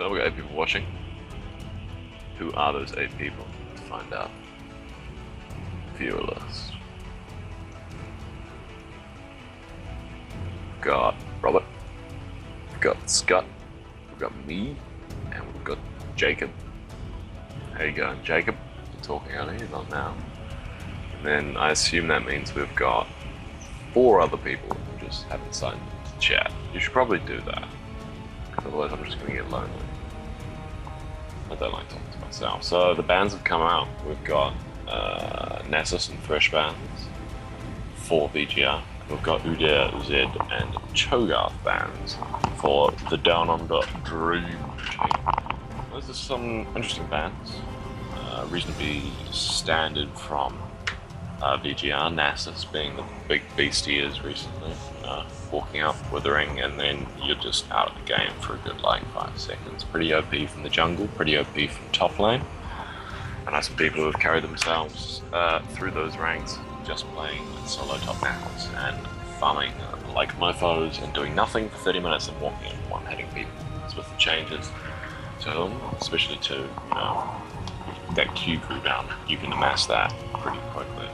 So we've got 8 people watching. Who are those 8 people? Let's find out. Viewer list. We've got Robert. We've got Scott. We've got me. And we've got Jacob. How you going, Jacob? You're talking earlier, not now. And then I assume that means we've got 4 other people who just haven't signed into chat. You should probably do that, because otherwise I'm just going to get lonely. I don't like talking to myself. So the bands have come out. We've got Nessus and Thresh bands for VGR. We've got UDT and Cho'Gath bands for the Down Under Dream Team. Those are some interesting bands, reasonably standard from VGR. Nessus being the big beast he is recently, walking up, withering, and then you're just out of the game for a good like 5 seconds. Pretty OP from the jungle, pretty OP from top lane. And I have some people who have carried themselves through those ranks, just playing solo top maps and farming like mofos and doing nothing for 30 minutes and walking in one-hitting people. So with the changes to them, especially to that Q cooldown, you can amass that pretty quickly.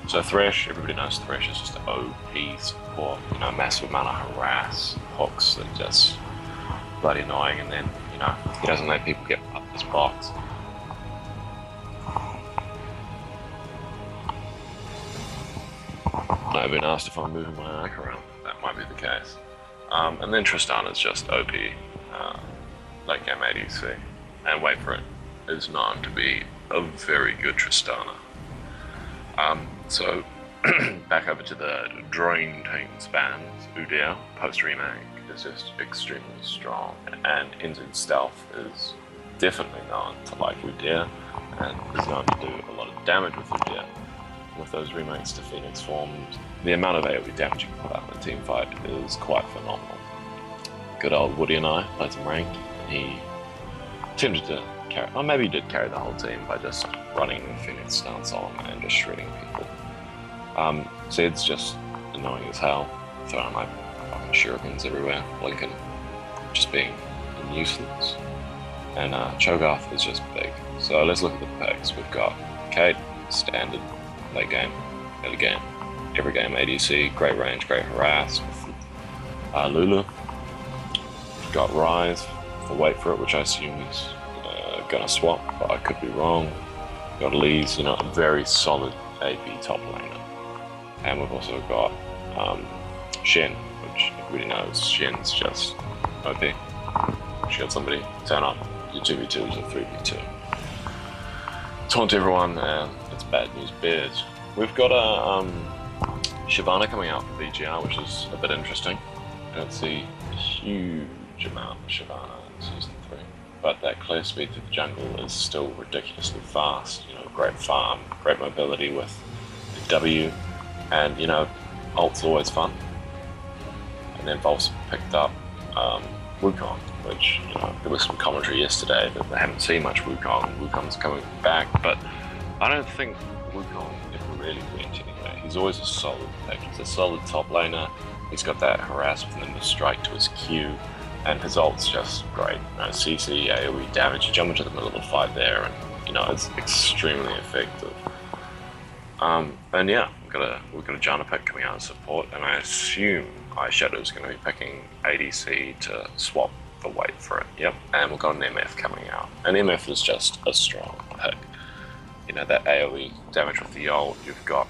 So Thresh, everybody knows Thresh is just an OP support, massive amount of harass, hooks that just bloody annoying, and then, he doesn't let people get up his box. I've been asked if I'm moving my arc around. That might be the case. And then Tristana's just OP, late game ADC. And wait for it, is known to be a very good Tristana. So, back over to the Dream Team's bands. UDT, post-remake, is just extremely strong. And NZ Stealth is definitely known to like UDT, and is known to do a lot of damage with UDT. With those remakes to Phoenix forms, the amount of AoE damage you can put out in a team fight is quite phenomenal. Good old Woody and I played some ranked, and he attempted to carry, or maybe he did carry the whole team by just running Phoenix stance on and just shredding people. Zed's just annoying as hell, throwing like fucking shurikens everywhere, blinking, just being a nuisance. And Cho'Gath is just big. So let's look at the picks. We've got Kate, standard, late game, early game, every game ADC, great range, great harass with Lulu. We've got Rise for Wait For It, which I assume he's gonna swap, but I could be wrong. We've got Lee's, a very solid AP top laner. And we've also got Shen, which everybody knows Shen's just OP. She got somebody turn up, your 2v2s or 3v2. Taunt everyone, and it's bad news bears. We've got a Shyvana coming out for VGR, which is a bit interesting. I don't see a huge amount of Shyvana in Season 3, but that clear speed to the jungle is still ridiculously fast. Great farm, great mobility with the W, and ult's always fun. And then Vol's picked up Wukong, which there was some commentary yesterday that they haven't seen much Wukong. Wukong's coming back, but I don't think Wukong ever really went anywhere. He's always a solid pick. He's a solid top laner. He's got that harass with Nimbus Strike to his Q, and his ult's just great. CC, AoE damage, you jump into the middle of the fight there, and it's extremely effective. And yeah, we've got a Janna pick coming out of support, and I assume Eyeshadow's going to be picking ADC to swap for Wait For It. Yep, and we've got an MF coming out. And MF is just a strong pick. That AoE damage with the ult, you've got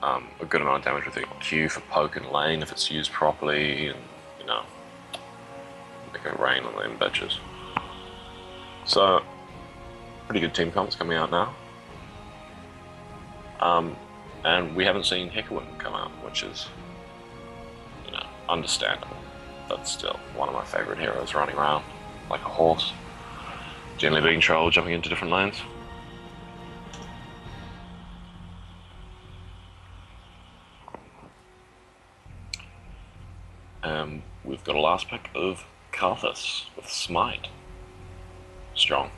a good amount of damage with the Q for poke and lane if it's used properly, and make it rain on them bitches. So, pretty good team comps coming out now. And we haven't seen Hekawin come out, which is, understandable. But still, one of my favourite heroes running around like a horse. Generally being trolled, jumping into different lanes. We've got a last pick of Karthus with Smite. Strong.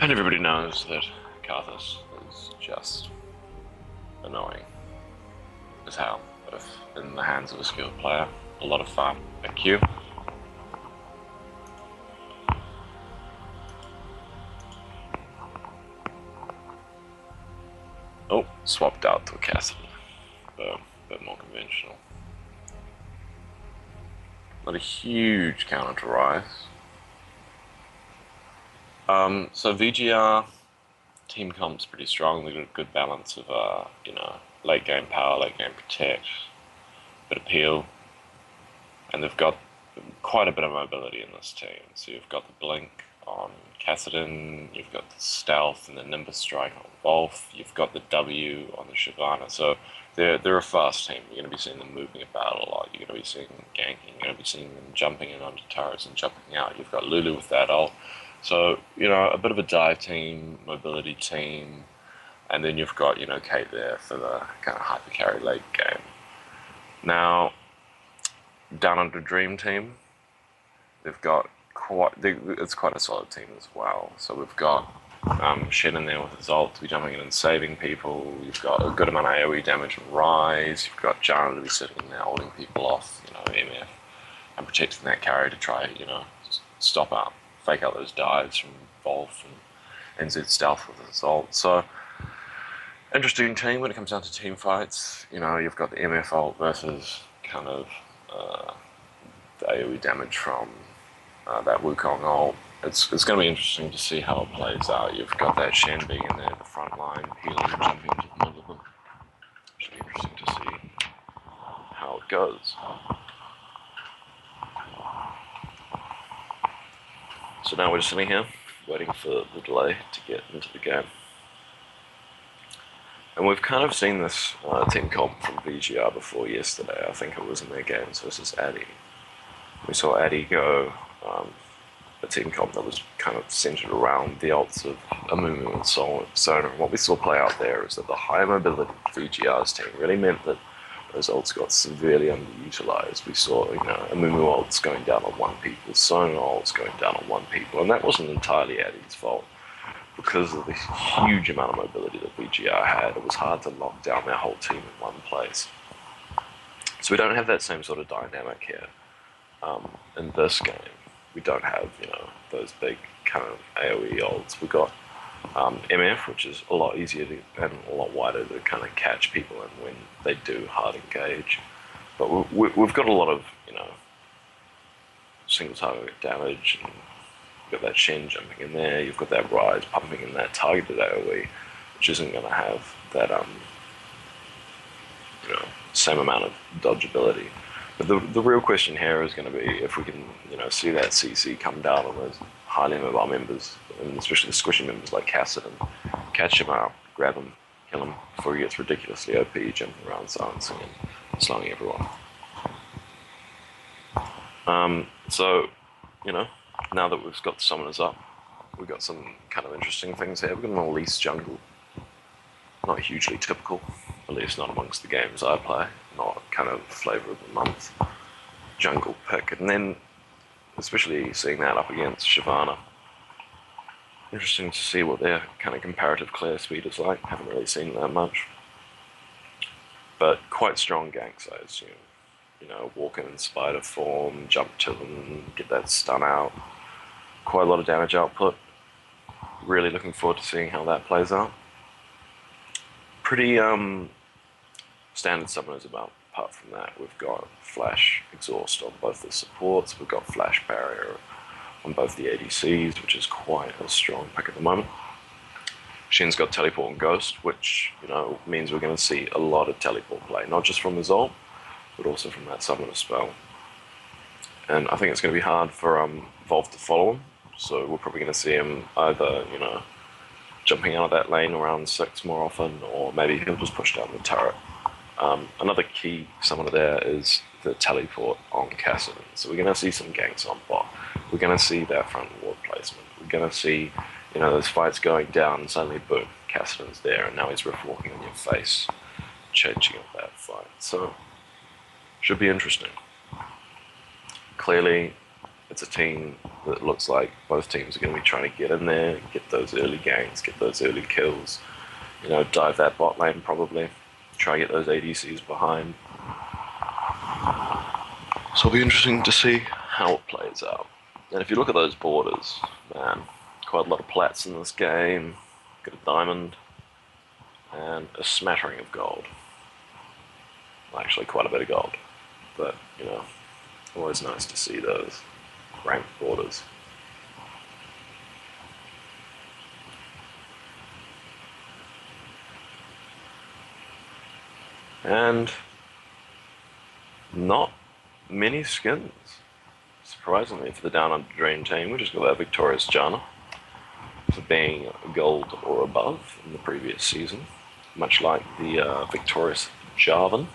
And everybody knows that Karthus is just annoying as hell, but if in the hands of a skilled player, a lot of fun. Thank you. Oh, swapped out to a castle. A bit more conventional. Not a huge counter to Rise. So VGR team comp's pretty strong. They've got a good balance of you know, late game power, late game protect, bit of peel, and they've got quite a bit of mobility in this team. So you've got the blink on Kassadin, you've got the stealth and the Nimbus strike on Wolf, you've got the W on the Shyvana. So they're a fast team. You're going to be seeing them moving about a lot. You're going to be seeing them ganking. You're going to be seeing them jumping in onto turrets and jumping out. You've got Lulu with that ult. So, you know, a bit of a dive team, mobility team, and then you've got, you know, Kate there for the kind of hyper carry late game. Now, down under Dream Team, they've got it's quite a solid team as well. So we've got Shen in there with his ult to be jumping in and saving people. You've got a good amount of AoE damage and Rise. You've got Jana to be sitting in there holding people off, you know, MF, and protecting that carry to try, you know, fake out those dives from Wolf and NZ Stealth with his ult. So, interesting team when it comes down to team fights. You know, you've got the MF ult versus kind of the AoE damage from that Wukong ult. It's going to be interesting to see how it plays out. You've got that Shen being in there at the front line, healing and jumping into the middle of them. Should be interesting to see how it goes. So now we're just sitting here, waiting for the delay to get into the game. And we've kind of seen this team comp from VGR before yesterday. I think it was in their games versus Addy. We saw Addy go a team comp that was kind of centered around the ults of Amumu and Sona. And what we saw play out there is that the high mobility of VGR's team really meant that those ults got severely underutilized. We saw, you know, Amumu ults going down on one people, Sona ults going down on one people, and that wasn't entirely Addy's fault. Because of the huge amount of mobility that VGR had, it was hard to lock down their whole team in one place. So we don't have that same sort of dynamic here. In this game, we don't have, you know, those big kind of AoE ults. We've got MF, which is a lot easier to, and a lot wider to kind of catch people in when they do hard engage. But we've got a lot of, you know, single target damage, and you've got that Shen jumping in there, you've got that Rise pumping in that targeted AoE, which isn't going to have that, you know, same amount of dodgeability. But the real question here is going to be if we can, you know, see that CC come down on those highly mobile members, and especially the squishy members like Kassadin, catch him out, grab him, kill him before he gets ridiculously OP, jumping around silencing and slowing everyone. So, you know, now that we've got the summoners up, we've got some kind of interesting things here. We've got an Elise jungle. Not hugely typical, at least not amongst the games I play. Not kind of flavour of the month jungle pick. And then, especially seeing that up against Shyvana. Interesting to see what their kind of comparative clear speed is like. Haven't really seen that much. But quite strong ganks, I assume. You know, walk in spider form, jump to them, get that stun out. Quite a lot of damage output. Really looking forward to seeing how that plays out. Pretty standard summoners apart from that. We've got Flash Exhaust on both the supports, we've got Flash Barrier on both the ADCs, which is quite a strong pick at the moment. Shen's got Teleport and Ghost, which, you know, means we're going to see a lot of teleport play, not just from his ult, but also from that summoner spell. And I think it's going to be hard for Wolf to follow him, so we're probably going to see him either, you know, jumping out of that lane around 6 more often, or maybe he'll just push down the turret. Another key summoner there is the teleport on Kassadin. So we're going to see some ganks on bot. We're going to see that front ward placement. We're going to see, you know, those fights going down and suddenly boom, Kassadin's there and now he's riff walking in your face, changing up that fight. So, should be interesting. Clearly, it's a team It looks like both teams are going to be trying to get in there, get those early gains, get those early kills. You know, dive that bot lane probably. Try to get those ADCs behind. So it'll be interesting to see how it plays out. And if you look at those borders, man, quite a lot of plats in this game. Got a diamond and a smattering of gold. Well, actually, quite a bit of gold. But, you know, always nice to see those ranked borders. And not many skins, surprisingly, for the Down Under Dream team. We just got that Victorious Janna for being gold or above in the previous season, much like the Victorious Jarvan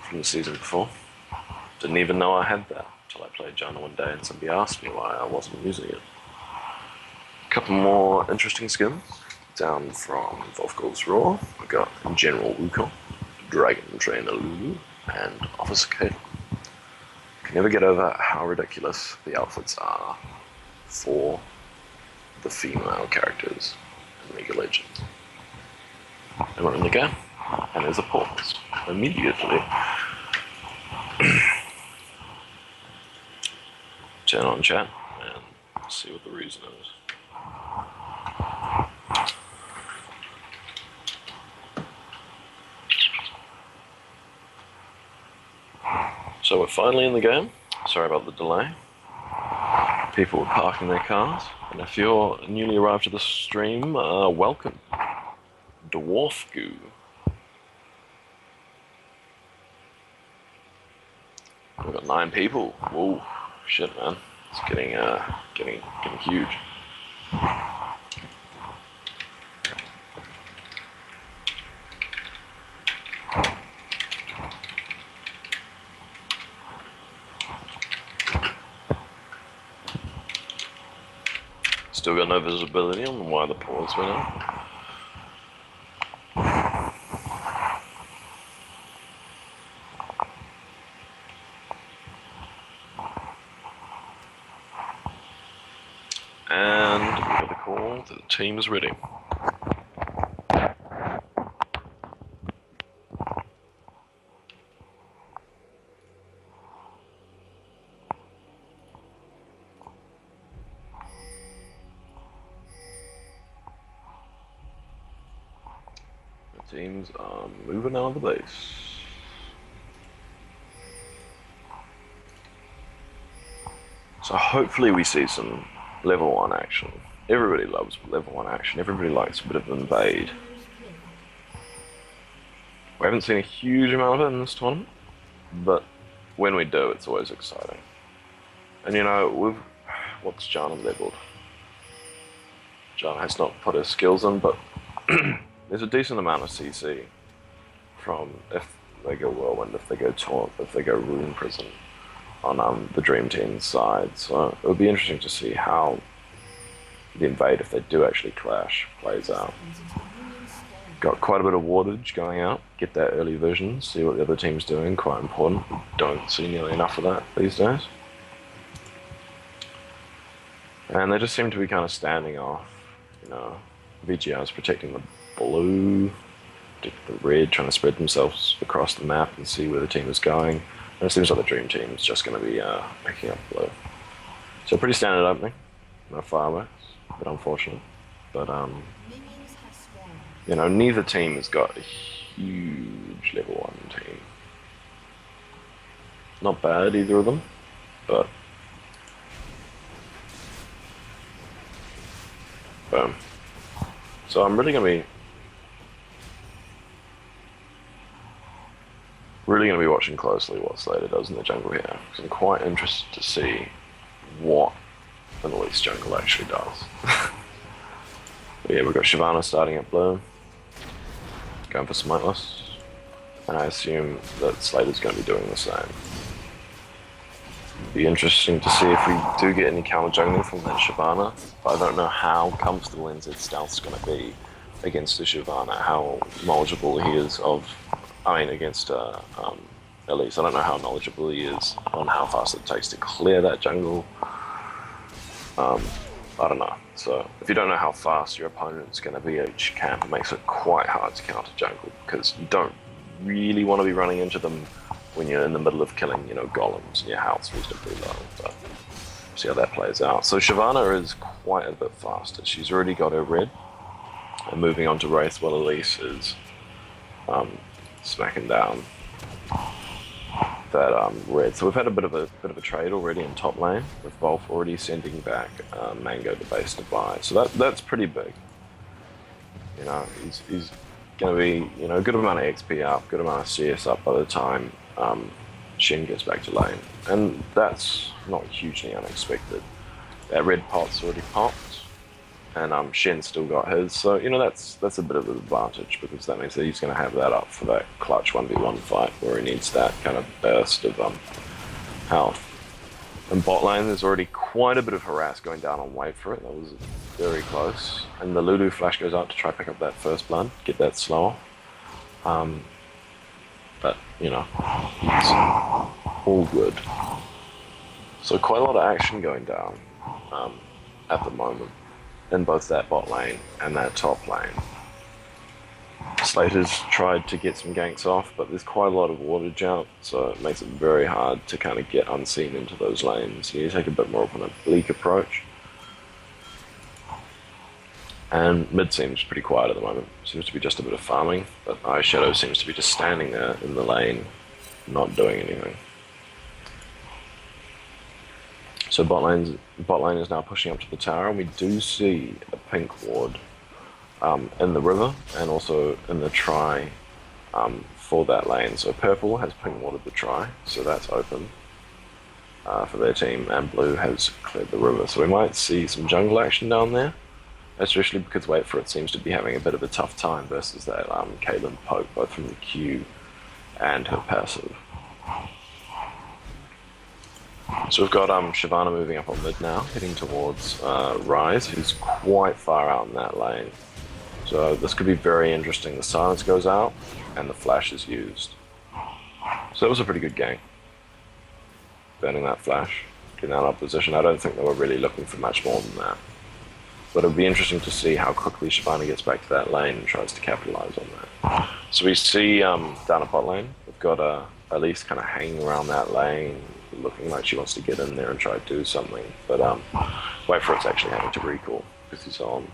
from the season before. Didn't even know I had that until I played Janna one day and somebody asked me why I wasn't using it. A couple more interesting skins. Down from Wolfgold's Raw, we got General Wukong, Dragon Trainer Lulu, and Officer Caitlyn. Can never get over how ridiculous the outfits are for the female characters in League of Legends. And we're in the game, and there's a pause immediately. Turn on chat and see what the reason is. So we're finally in the game. Sorry about the delay. People were parking their cars. And if you're newly arrived to the stream, welcome. Dwarf Goo. We've got 9 people. Whoa, shit, man. It's getting huge. Still got no visibility on why the pause went out. And we got the call that the team is ready. Teams are moving out of the base. So hopefully we see some level 1 action. Everybody loves level 1 action. Everybody likes a bit of invade. We haven't seen a huge amount of it in this tournament, but when we do, it's always exciting. And you know, what's Janna leveled? Janna has not put her skills in, but there's a decent amount of CC from if they go Whirlwind, if they go Taunt, if they go Rune Prison on the Dream Team's side. So it would be interesting to see how the invade, if they do actually clash, plays out. Got quite a bit of wardage going out, get that early vision, see what the other team's doing, quite important. Don't see nearly enough of that these days. And they just seem to be kind of standing off, you know. VGR's protecting the blue, the red, trying to spread themselves across the map and see where the team is going. And it seems like the Dream Team is just going to be picking up blue. So pretty standard opening, no fireworks, a bit unfortunate. But you know, neither team has got a huge level 1 team. Not bad, either of them, but boom. So I'm really going to be watching closely what Slater does in the jungle here, because I'm quite interested to see what an Elise jungle actually does. But yeah, we've got Shyvana starting at blue, going for Smiteless, and I assume that Slater's going to be doing the same. Be interesting to see if we do get any counter jungling from that Shyvana, but I don't know how comfortable NZ Stealth's going to be against the Shyvana, how knowledgeable he is against Elise. I don't know how knowledgeable he is on how fast it takes to clear that jungle. I don't know. So if you don't know how fast your opponent's going to be each camp, it makes it quite hard to counter jungle, because you don't really want to be running into them when you're in the middle of killing, golems and your health's reasonably low. But see how that plays out. So Shyvana is quite a bit faster. She's already got her red. And moving on to Wraith, while Elise is smacking down that red. So we've had a bit of a trade already in top lane, with Wolf already sending back Mango to base to buy. So that's pretty big. He's going to be a good amount of XP up, good amount of CS up by the time Shen gets back to lane, and that's not hugely unexpected. That red pot's already popped, and Shen's still got his, so that's a bit of an advantage, because that means that he's going to have that up for that clutch 1v1 fight where he needs that kind of burst of health. In bot lane, there's already quite a bit of harass going down on wait for it. That was very close, and the Ludo flash goes out to try to pick up that first blood, get that slow. But it's all good. So quite a lot of action going down at the moment in both that bot lane and that top lane. Slater's tried to get some ganks off, but there's quite a lot of water jump, so it makes it very hard to kind of get unseen into those lanes. You take a bit more of an oblique approach. And mid seems pretty quiet at the moment. Seems to be just a bit of farming, but Eyeshadow seems to be just standing there in the lane, not doing anything. So bot lane is now pushing up to the tower, and we do see a pink ward in the river, and also in the try for that lane. So purple has pink warded the try, so that's open for their team, and blue has cleared the river. So we might see some jungle action down there, especially because Wait For It seems to be having a bit of a tough time versus that Caitlyn poke, both from the Q and her passive. So we've got Shyvana moving up on mid now, heading towards Rise, who's quite far out in that lane. So this could be very interesting. The silence goes out, and the flash is used. So that was a pretty good game. Burning that flash, getting that opposition. I don't think they were really looking for much more than that. But it'll be interesting to see how quickly Shyvana gets back to that lane and tries to capitalize on that. So we see down at bot lane, we've got Elise kind of hanging around that lane, looking like she wants to get in there and try to do something. But Wait For It's actually having to recall because he's on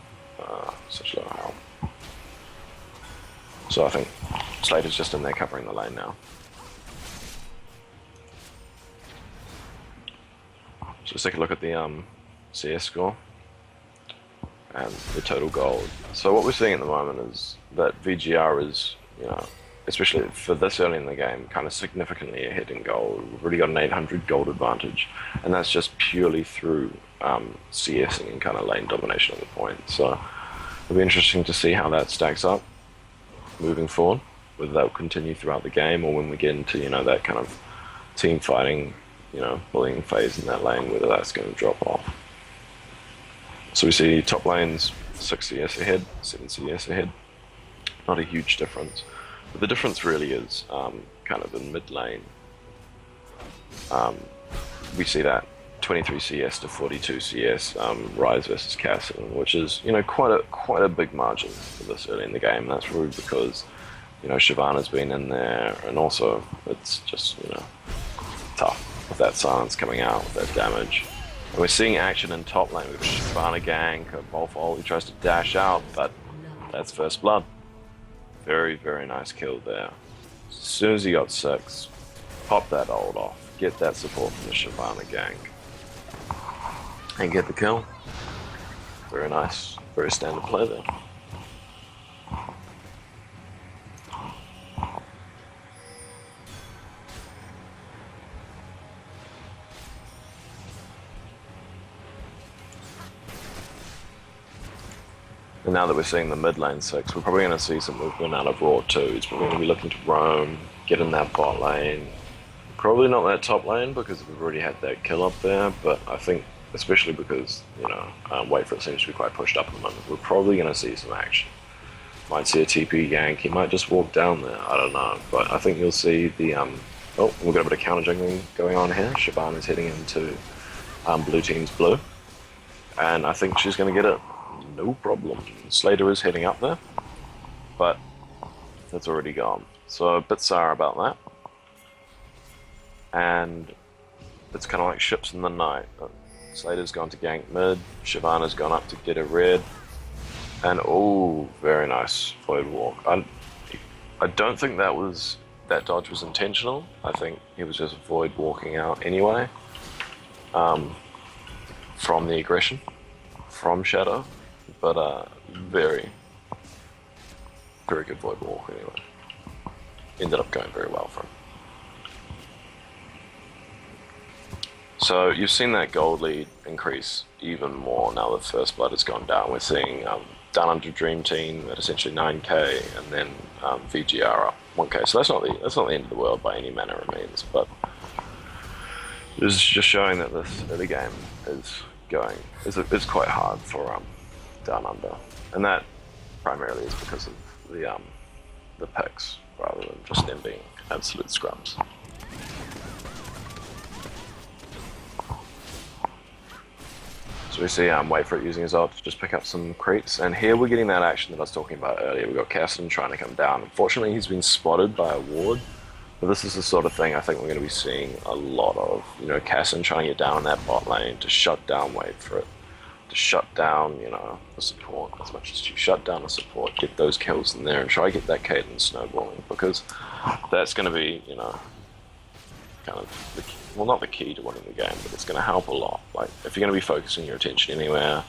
such low health. So I think Slater's just in there covering the lane now. So let's take a look at the CS score and the total gold. So what we're seeing at the moment is that VGR is, especially for this early in the game, kind of significantly ahead in gold. We've already got an 800 gold advantage, and that's just purely through CSing and kind of lane domination of the point. So it'll be interesting to see how that stacks up moving forward, whether that will continue throughout the game, or when we get into that kind of team fighting, bullying phase in that lane, whether that's going to drop off. So we see top lanes 6 CS ahead, 7 CS ahead. Not a huge difference. But the difference really is kind of in mid lane. We see that 23 CS to 42 CS Rise versus Castle, which is quite a big margin for this early in the game. That's probably because Shyvana's been in there, and also it's just tough with that silence coming out, with that damage. And we're seeing action in top lane with Shyvana gank, Wolf, he tries to dash out, but that's first blood. Very, very nice kill there. As soon as he got 6, pop that ult off, get that support from the Shyvana gank, and get the kill. Very nice, very standard play there. And now that we're seeing the mid lane 6, we're probably going to see some movement out of Raw too. He's probably going to be looking to roam, get in that bot lane. Probably not that top lane because we've already had that kill up there, but I think especially because, Wait For It seems to be quite pushed up at the moment, we're probably going to see some action. Might see a TP gank, he might just walk down there, I don't know. But I think you'll see the, oh, we've got a bit of counter jungling going on here. Shyvana's heading into blue team's blue. and I think she's going to get it no problem. Slater is heading up there, but that's already gone. So a bit sour about that. And it's kind of like ships in the night. Slater's gone to gank mid, Shyvana's gone up to get a red, and oh, very nice Void Walk. I don't think that dodge was intentional. I think he was just Void walking out anyway, from the aggression from Shadow, but very, very good Void Walk anyway. Ended up going very well for him. So you've seen that gold lead increase even more now that First Blood has gone down. We're seeing Down Under Dream Team at essentially 9k, and then VGR up 1k. So that's not the end of the world by any manner of means, but this is just showing that this early game is quite hard for Down Under, and that primarily is because of the picks rather than just them being absolute scrums. So we see Wait For It using his ult to just pick up some creeps, and here we're getting that action that I was talking about earlier. We've got Casson trying to come down. Unfortunately, he's been spotted by a ward, but this is the sort of thing I think we're going to be seeing a lot of. You know, Casson trying to get down in that bot lane to shut down Wait For It, to shut down, you know, the support as much as you shut down the support, get those kills in there, and try to get that cadence snowballing, because that's going to be, you know, kind of the key. Well, not the key to winning the game, but it's going to help a lot. Like, if you're going to be focusing your attention anywhere,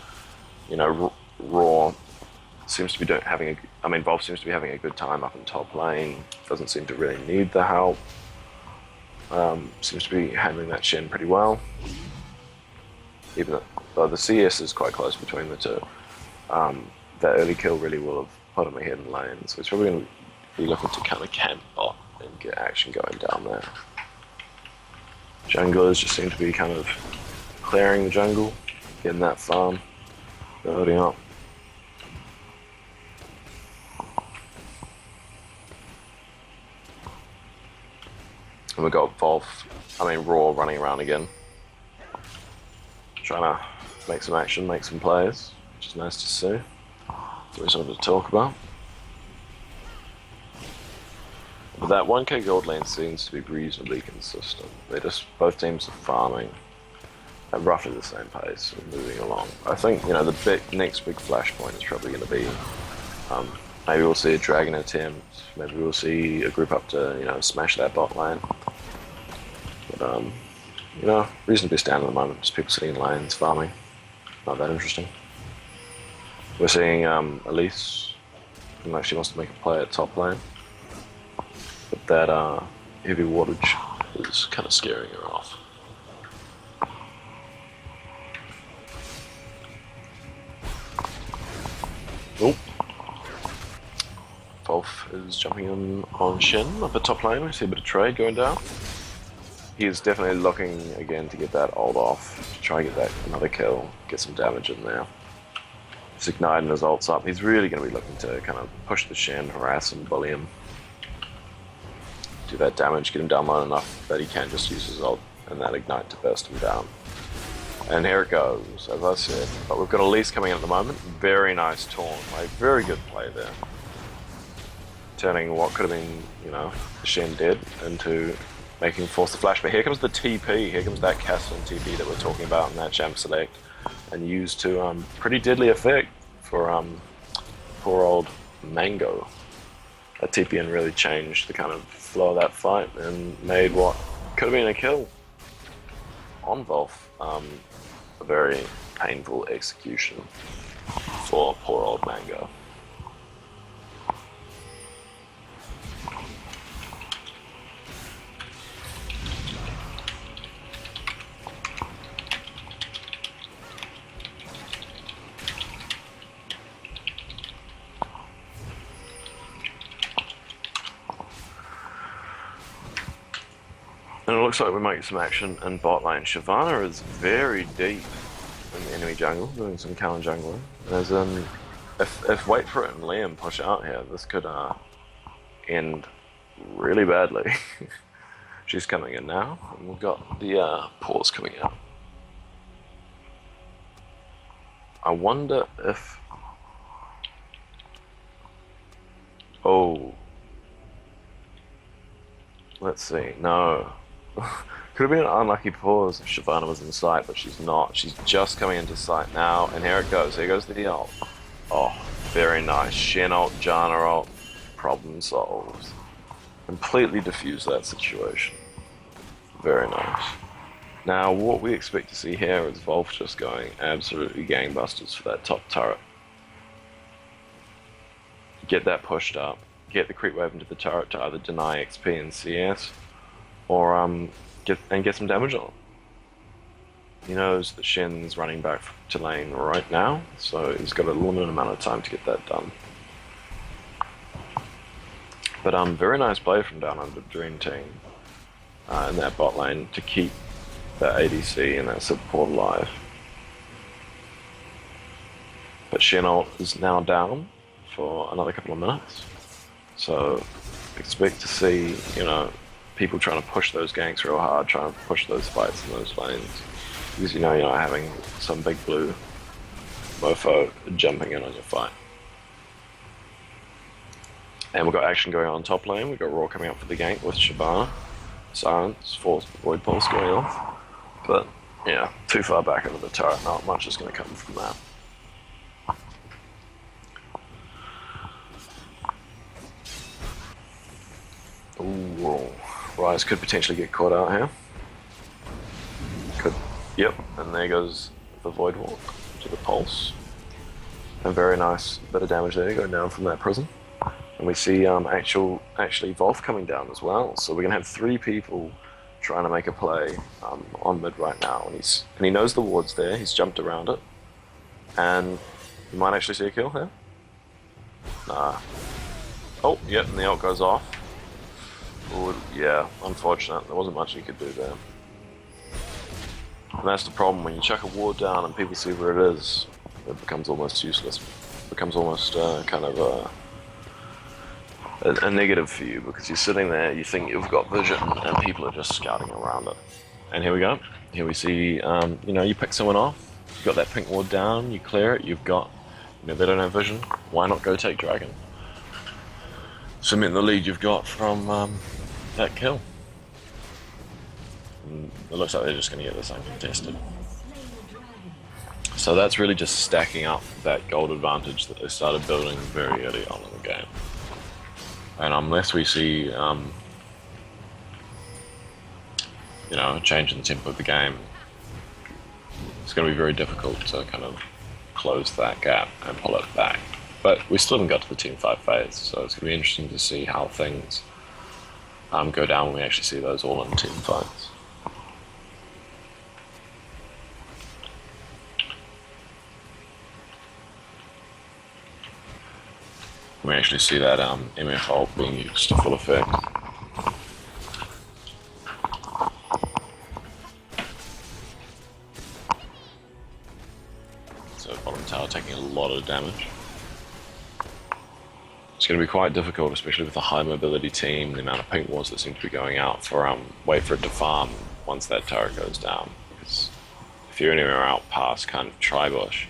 you know, Raw seems to be Volv seems to be having a good time up in top lane, doesn't seem to really need the help, seems to be handling that Shen pretty well, even though the CS is quite close between the two. That early kill really will have put him ahead in lane, so he's probably going to be looking to kind of camp bot and get action going down there. Junglers just seem to be kind of clearing the jungle, getting that farm, building up. And we've got Raw running around again, trying to make some action, make some plays, which is nice to see. That's always something to talk about. But that 1k gold lane seems to be reasonably consistent. Both teams are farming at roughly the same pace and moving along. I think, you know, the next big flashpoint is probably going to be, maybe we'll see a dragon attempt, maybe we'll see a group up to, you know, smash that bot lane. But, you know, reasonably standard at the moment, just people sitting in lanes, farming. Not that interesting. We're seeing Elise, who actually wants to make a play at top lane. But that heavy wattage is kind of scaring her off. Oh, Volv is jumping in on Shen up at top lane. We see a bit of trade going down. He is definitely looking again to get that ult off, to try and get that another kill, get some damage in there. He's igniting his ults up. He's really going to be looking to kind of push the Shen, harass him, bully him. Do that damage, get him down low enough that he can just use his ult and that ignite to burst him down. And here it goes, as I said. But we've got Elise coming in at the moment. Very nice taunt, like very good play there. Turning what could have been, you know, Shen dead into making him force the flash. But here comes the TP, here comes that Castle TP that we're talking about in that champ select, and used to pretty deadly effect for poor old Mango. That TPN really changed the kind of flow of that fight and made what could have been a kill on Volv a very painful execution for poor old Mango. And it looks like we might get some action in bot lane. Shyvana is very deep in the enemy jungle, doing some counter jungling. As in, if Wait For It and Liam push out here, this could end really badly. She's coming in now, and we've got the pause coming out. I wonder if... Oh. Let's see. No. Could have been an unlucky pause if Shyvana was in sight, but she's not. She's just coming into sight now, and here it goes. Here goes the ult. Oh, very nice. Shen ult, Janna ult. Problem solved. Completely diffuse that situation. Very nice. Now, what we expect to see here is Wolf just going absolutely gangbusters for that top turret. Get that pushed up. Get the creep wave into the turret to either deny XP and CS, or get some damage on. He knows that Shen's running back to lane right now, so he's got a limited amount of time to get that done. But very nice play from down under the Dream Team in that bot lane to keep that ADC and that support alive. But Shen ult is now down for another couple of minutes, so expect to see, you know, people trying to push those ganks real hard, trying to push those fights in those lanes, because you know you're not having some big blue mofo jumping in on your fight. And we've got action going on top lane. We've got Raw coming up for the gank with Shyvana. Silence, forced Void Pulse going off. But yeah, too far back into the turret, not much is going to come from that. Ooh, Ryze could potentially get caught out here. Could, yep, and there goes the Void Walk to the Pulse. And very nice bit of damage there going down from that prison. And we see actually Wolf coming down as well. So we're gonna have 3 people trying to make a play on mid right now, and he knows the ward's there. He's jumped around it, and you might actually see a kill here. Nah. Oh, yep, and the ult goes off. Ooh, yeah, unfortunate. There wasn't much he could do there. And that's the problem when you chuck a ward down and people see where it is. It becomes almost useless. It becomes almost kind of a negative for you, because you're sitting there, you think you've got vision, and people are just scouting around it. And here we go. Here we see, you know, you pick someone off, you've got that pink ward down, you clear it, you've got, you know, they don't have vision. Why not go take Dragon? Cement the lead you've got from that kill. And it looks like they're just going to get this uncontested. So that's really just stacking up that gold advantage that they started building very early on in the game. And unless we see, you know, a change in the tempo of the game, it's going to be very difficult to kind of close that gap and pull it back. But we still haven't got to the Team 5 phase, so it's going to be interesting to see how things go down when we actually see those all in team fights. We actually see that MF ult being used to full effect. So bottom tower taking a lot of damage. It's going to be quite difficult, especially with a high mobility team, the amount of pink wards that seem to be going out for wait for it to farm once that turret goes down. Because if you're anywhere out past kind of Tribush,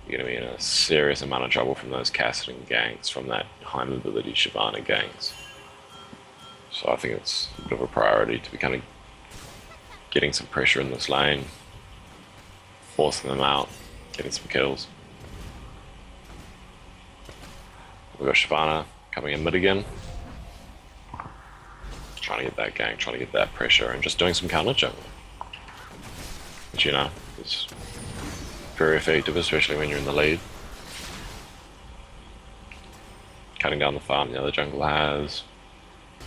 you're going to be in a serious amount of trouble from those Cassidon ganks, from that high mobility Shyvana ganks. So I think it's a bit of a priority to be kind of getting some pressure in this lane, forcing them out, getting some kills. We've got Shyvana coming in mid again, trying to get that gank, trying to get that pressure, and just doing some counter jungle. Which, you know, is very effective, especially when you're in the lead. Cutting down the farm the other jungle has,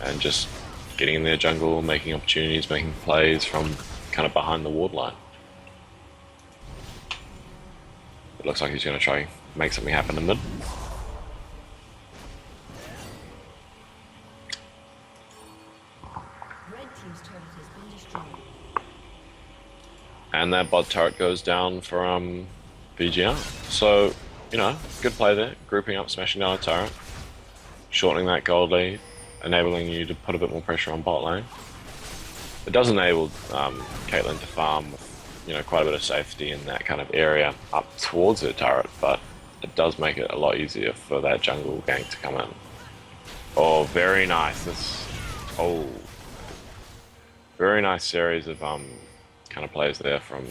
and just getting in their jungle, making opportunities, making plays from kind of behind the ward line. It looks like he's going to try and make something happen in mid. And that bot turret goes down for VGR. So, you know, good play there. Grouping up, smashing down a turret, shortening that gold lead, enabling you to put a bit more pressure on bot lane. It does enable Caitlyn to farm with you know, quite a bit of safety in that kind of area up towards their turret, but it does make it a lot easier for that jungle gank to come in. Oh, very nice. Very nice series of kind of plays there from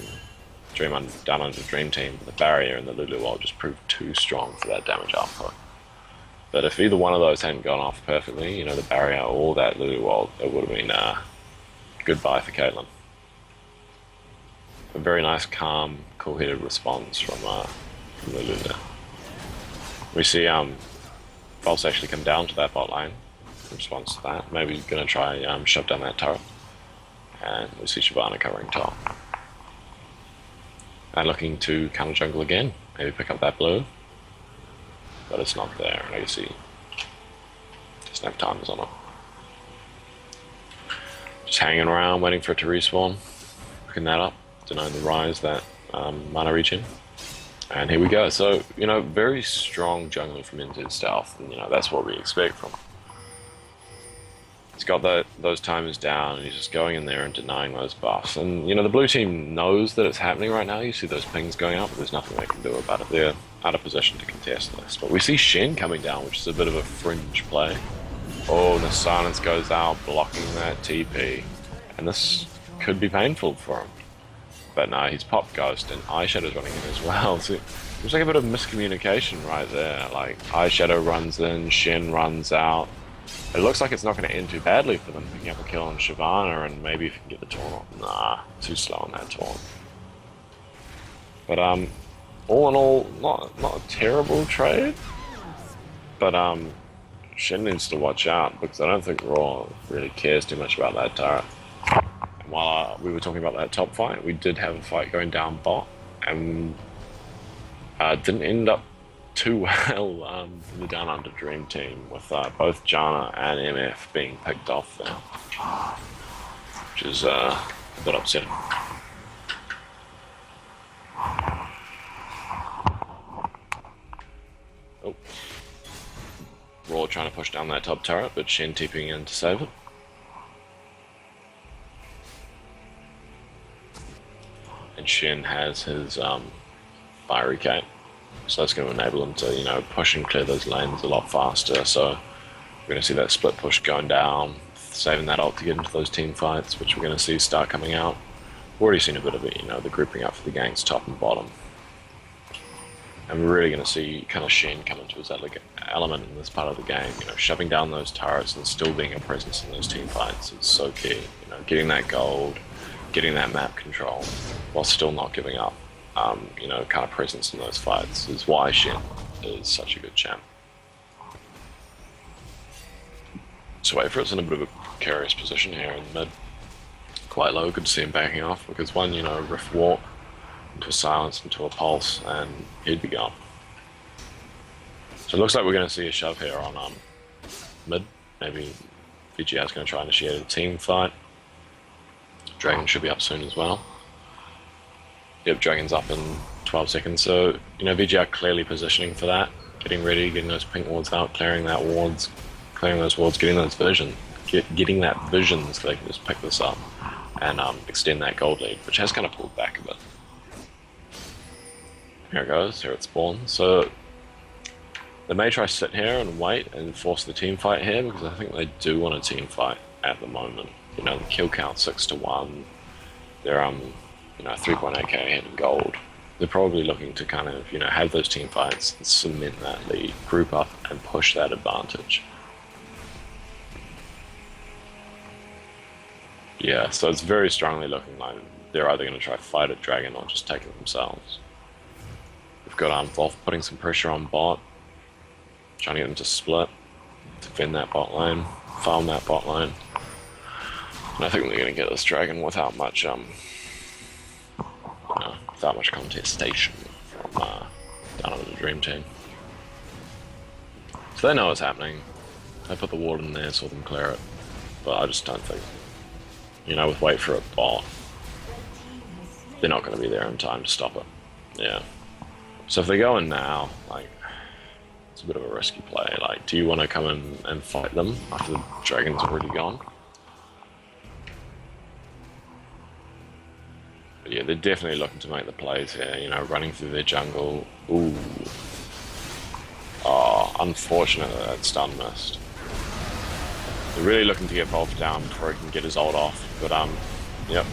down under Dream Team. The barrier and the Lulu wall just proved too strong for that damage output. But if either one of those hadn't gone off perfectly, you know, the barrier or that Lulu wall, it would have been goodbye for Caitlyn. A very nice, calm, cool-headed response from Lulu there. We see False actually come down to that bot lane in response to that. Maybe he's going to try shove down that turret. And we see Shyvana covering top. And looking to counter jungle again. Maybe pick up that blue. But it's not there. And you see Snap Time is on it. Just hanging around, waiting for it to respawn. Picking that up, denying the rise that mana regen. And here we go. So, you know, very strong jungler from NZ Stealth. And, you know, that's what we expect from him. He's got those timers down, and he's just going in there and denying those buffs. And, you know, the blue team knows that it's happening right now. You see those pings going up, but there's nothing they can do about it. They're out of position to contest this. But we see Shen coming down, which is a bit of a fringe play. Oh, and the silence goes out, blocking that TP. And this could be painful for him. But no, he's popped Ghost, and Eyeshadow's running in as well. So there's like a bit of miscommunication right there. Like, Eyeshadow runs in, Shen runs out. It looks like it's not going to end too badly for them, picking up a kill on Shyvana, and maybe if you can get the taunt off. Nah, too slow on that taunt. But all in all, not a terrible trade. But Shen needs to watch out, because I don't think Raw really cares too much about that turret. And while we were talking about that top fight, we did have a fight going down bot, and didn't end up too well for the Down Under Dream Team, with both Janna and MF being picked off there, which is a bit upsetting. Oh. Raw trying to push down that top turret, but Shen TPing in to save it. And Shen has his Fiery Cape. So that's going to enable them to, you know, push and clear those lanes a lot faster. So we're going to see that split push going down, saving that ult to get into those team fights, which we're going to see start coming out. We've already seen a bit of it, you know, the grouping up for the ganks top and bottom. And we're really going to see kind of Shen come into his element in this part of the game. You know, shoving down those turrets and still being a presence in those team fights is so key. You know, getting that gold, getting that map control, while still not giving up. You know, kind of presence in those fights is why Shen is such a good champ. So Wafer's in a bit of a precarious position here in the mid. Quite low, good to see him backing off, because one, you know, Rift Walk into a silence, into a pulse, and he'd be gone. So it looks like we're going to see a shove here on mid. Maybe VGR is going to try and initiate a team fight. Dragon should be up soon as well. Yep, Dragon's up in 12 seconds, so, you know, VGR clearly positioning for that, getting ready, getting those pink wards out, clearing those wards, getting those vision, getting that vision so they can just pick this up and extend that gold lead, which has kind of pulled back a bit. Here it goes, here it spawns. So they may try to sit here and wait and force the team fight here, because I think they do want a team fight at the moment. You know, the kill count 6-1. They're you know, 3.8k ahead in gold. They're probably looking to kind of, you know, have those team fights, cement that lead, group up, and push that advantage. Yeah, so it's very strongly looking like they're either going to try to fight at Dragon or just take it themselves. We've got Wolf putting some pressure on bot, trying to get them to split, defend that bot lane, farm that bot lane. And I think they're going to get this Dragon without much without much contestation from down under the Dream Team. So they know what's happening. They put the ward in there, saw them clear it. But I just don't think, you know, with wait for a bot, they're not going to be there in time to stop it. Yeah. So if they go in now, like, it's a bit of a risky play. Like, do you want to come in and fight them after the Dragon's already gone? But Yeah, they're definitely looking to make the plays here, you know, running through their jungle. Ooh. Oh, unfortunate that stun missed. They're really looking to get Wolf down before he can get his ult off, but yep.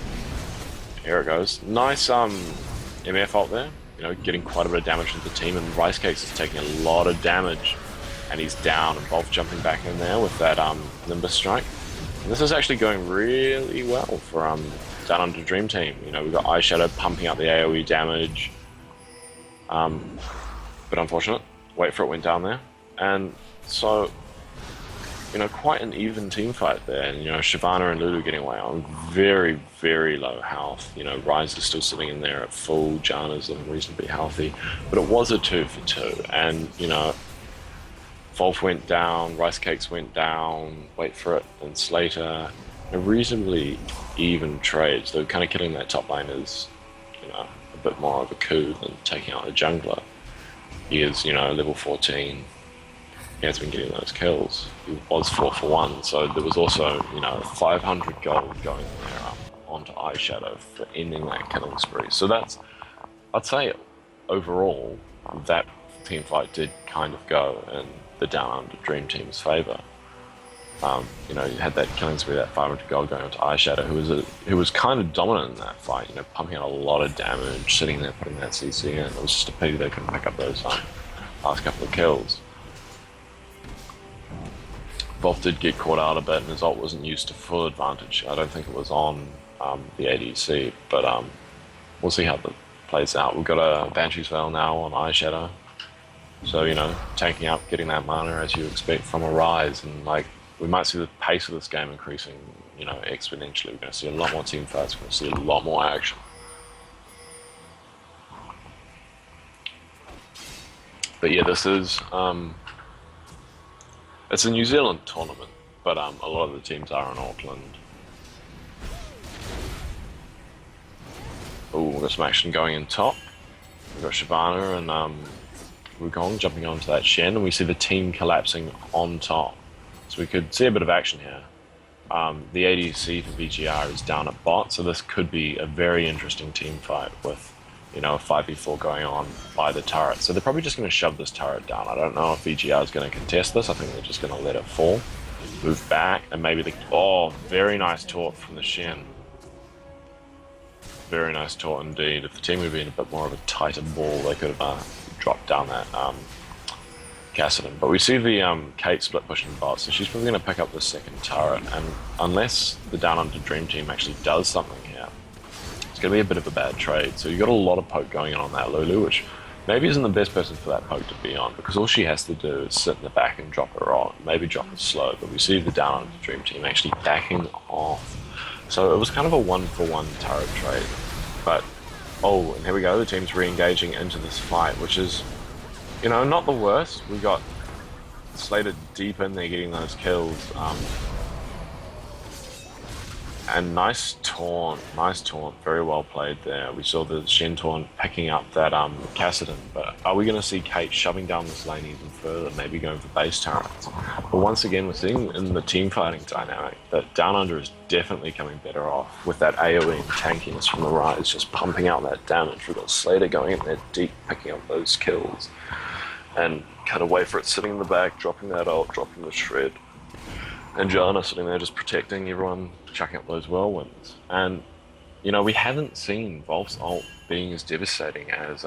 Here it goes. Nice MF ult there, you know, getting quite a bit of damage into the team, and Rice Cakes is taking a lot of damage, and he's down, and Wolf jumping back in there with that Nimbus strike. And this is actually going really well for Down Under Dream Team. You know, we've got Eyeshadow pumping out the AoE damage, but unfortunate. Wait for it went down there, and so, you know, quite an even team fight there. And, you know, Shyvana and Lulu getting away on very, very low health. You know, Ryze is still sitting in there at full, Janna's looking reasonably healthy, but it was a 2 for 2, and, you know, Wolf went down, Rice Cakes went down, wait for it, and Slater. A reasonably even trade, so kind of killing that top lane is, you know, a bit more of a coup than taking out a jungler. He is, you know, level 14. He has been getting those kills. He was 4 for 1, so there was also, you know, 500 gold going there onto Eyeshadow for ending that killing spree. So that's, I'd say, overall, that team fight did kind of go in the Down Under Dream Team's favour. You know, you had that killing spree, that 500 gold going onto Eyeshadow, who was kind of dominant in that fight, you know, pumping out a lot of damage, sitting there putting that CC in. It was just a pity they couldn't pick up those last couple of kills. Wolf did get caught out a bit, and his ult wasn't used to full advantage. I don't think it was on the ADC, but we'll see how that plays out. We've got a Banshee's Veil now on Eyeshadow, so, you know, taking up, getting that mana as you expect from a Rise, and, like, we might see the pace of this game increasing, you know, exponentially. We're going to see a lot more team fights, we're going to see a lot more action. But yeah, this is, it's a New Zealand tournament, but a lot of the teams are in Auckland. Oh, we've got some action going in top. We've got Shyvana and Wukong jumping onto that Shen, and we see the team collapsing on top. So we could see a bit of action here. The ADC for VGR is down at bot, so this could be a very interesting team fight with, you know, a 5v4 going on by the turret. So they're probably just going to shove this turret down. I don't know if VGR is going to contest this. I think they're just going to let it fall, move back, and maybe the... Oh, very nice taunt from the Shen. Very nice taunt indeed. If the team had been a bit more of a tighter ball, they could have dropped down that Cassidy. But we see the Kate split pushing bot, so she's probably going to pick up the second turret, and unless the Down Under Dream Team actually does something here, it's going to be a bit of a bad trade. So you've got a lot of poke going on that Lulu, which maybe isn't the best person for that poke to be on, because all she has to do is sit in the back and drop her on, maybe drop her slow, but we see the Down Under Dream Team actually backing off. So it was kind of a 1-for-1 turret trade. But, oh, and here we go, the team's re-engaging into this fight, which is, you know, not the worst. We got Slater deep in there getting those kills. And nice taunt, very well played there. We saw the Shen taunt picking up that Cassidy, but are we going to see Kate shoving down this lane even further, maybe going for base turrets? But once again, we're seeing in the team fighting dynamic that Down Under is definitely coming better off with that AoE and tankiness from the Rise, just pumping out that damage. We've got Slater going in there deep, picking up those kills, and kind of wait for it, sitting in the back, dropping that ult, dropping the shred. And Janna sitting there just protecting everyone, chucking up those whirlwinds. And, you know, we haven't seen Wolf's ult being as devastating as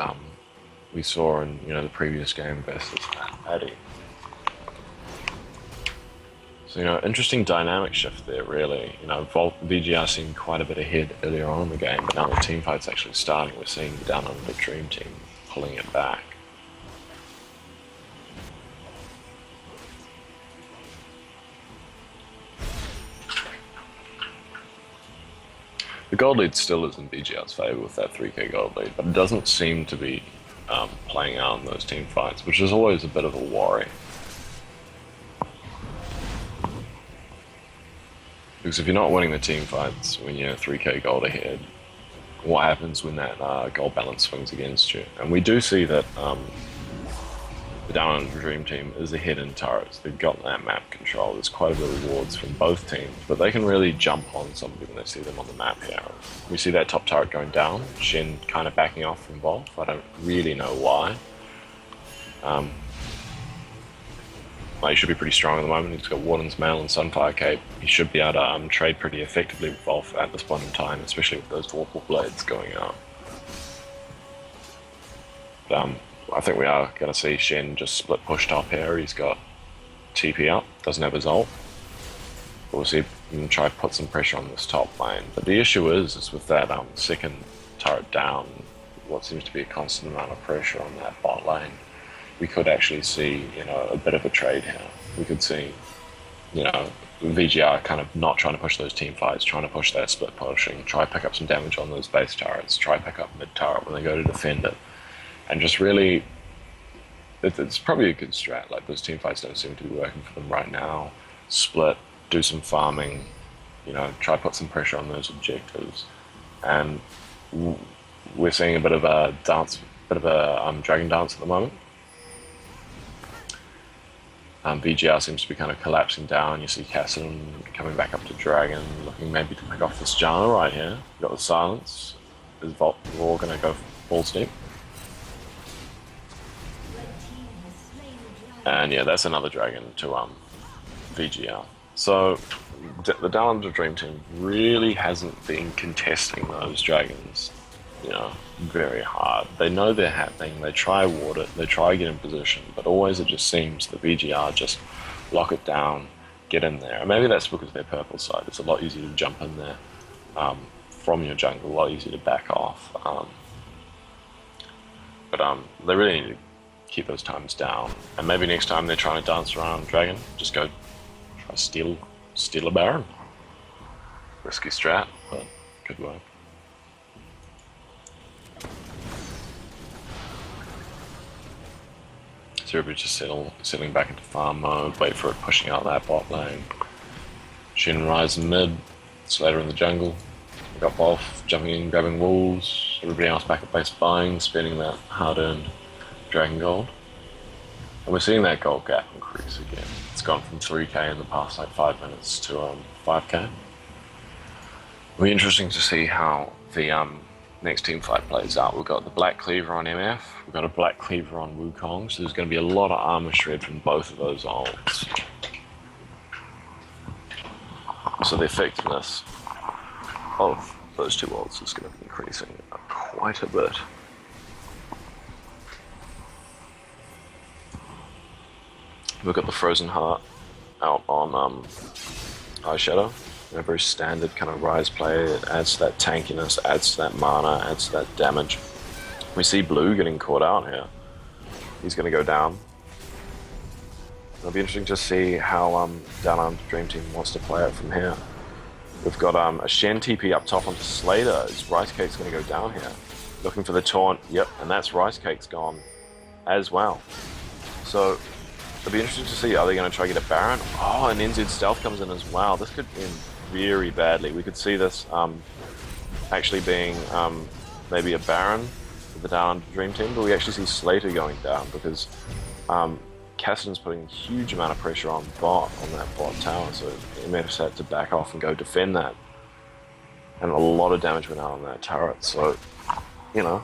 we saw in, you know, the previous game versus Paddy. So, you know, interesting dynamic shift there, really. You know, VGR seemed quite a bit ahead earlier on in the game, but now the team fight's actually starting. We're seeing the Down Under Dream Team pulling it back. The gold lead still is in BGR's favour with that 3k gold lead, but it doesn't seem to be playing out in those team fights, which is always a bit of a worry. Because if you're not winning the team fights when you're 3k gold ahead, what happens when that gold balance swings against you? And we do see that the Down Under Dream Team is ahead in turrets. They've got that map control. There's quite a bit of rewards from both teams, but they can really jump on somebody when they see them on the map here. We see that top turret going down. Shen kind of backing off from Wolf. I don't really know why. Well, he should be pretty strong at the moment. He's got Warden's Mail and Sunfire Cape. He should be able to trade pretty effectively with Wolf at this point in time, especially with those Vorpal Blades going out. But, I think we are going to see Shen just split push top here. He's got TP up, doesn't have his ult. We'll see him try to put some pressure on this top lane. But the issue is with that second turret down, what seems to be a constant amount of pressure on that bot lane. We could actually see, a bit of a trade here. We could see, VGR kind of not trying to push those team fights, trying to push that split pushing, try to pick up some damage on those base turrets, try to pick up mid turret when they go to defend it. And just really, it's probably a good strat. Like, those team fights don't seem to be working for them right now. Split, do some farming, try to put some pressure on those objectives. And we're seeing a bit of a dance, dragon dance at the moment. VGR seems to be kind of collapsing down. You see Kassadin coming back up to Dragon, looking maybe to pick off this Janna right here. You've got the silence. Is Vault War going to go balls deep? And yeah, that's another Dragon to VGR. So the Down Under Dream Team really hasn't been contesting those Dragons, very hard. They know they're happening, they try ward it, they try get in position, but always it just seems the VGR just lock it down, get in there. And maybe that's because they're purple side. It's a lot easier to jump in there from your jungle, a lot easier to back off. But they really need to keep those times down. And maybe next time they're trying to dance around Dragon, just go try to steal a Baron. Risky strat, but good work. So everybody's just settling back into farm mode, wait for it pushing out that bot lane. Shen Rise in mid, Slater in the jungle. We got Wolf jumping in, grabbing wolves. Everybody else back at base buying, spending that hard-earned Dragon Gold. And we're seeing that gold gap increase again. It's gone from 3k in the past 5 minutes to 5k. It'll be interesting to see how the next team fight plays out. We've got the Black Cleaver on MF, we've got a Black Cleaver on Wukong, so there's going to be a lot of armor shred from both of those ults. So the effectiveness of those two ults is going to be increasing quite a bit. We've got the Frozen Heart out on Eyeshadow. A very standard kind of Rise play. It adds to that tankiness, adds to that mana, adds to that damage. We see Blue getting caught out here. He's going to go down. It'll be interesting to see how Down Under Dream Team wants to play it from here. We've got a Shen TP up top onto Slater. Is Rice Cake's going to go down here? Looking for the taunt. Yep, and that's Rice Cake's gone as well. So it'll be interesting to see, are they going to try to get a Baron? Oh, and NZ Stealth comes in as well. This could end very badly. We could see this actually being maybe a Baron for the Down Under Dream Team, but we actually see Slater going down because Kassadin's putting a huge amount of pressure on bot, on that bot tower, so MF's had to back off and go defend that. And a lot of damage went out on that turret, so, a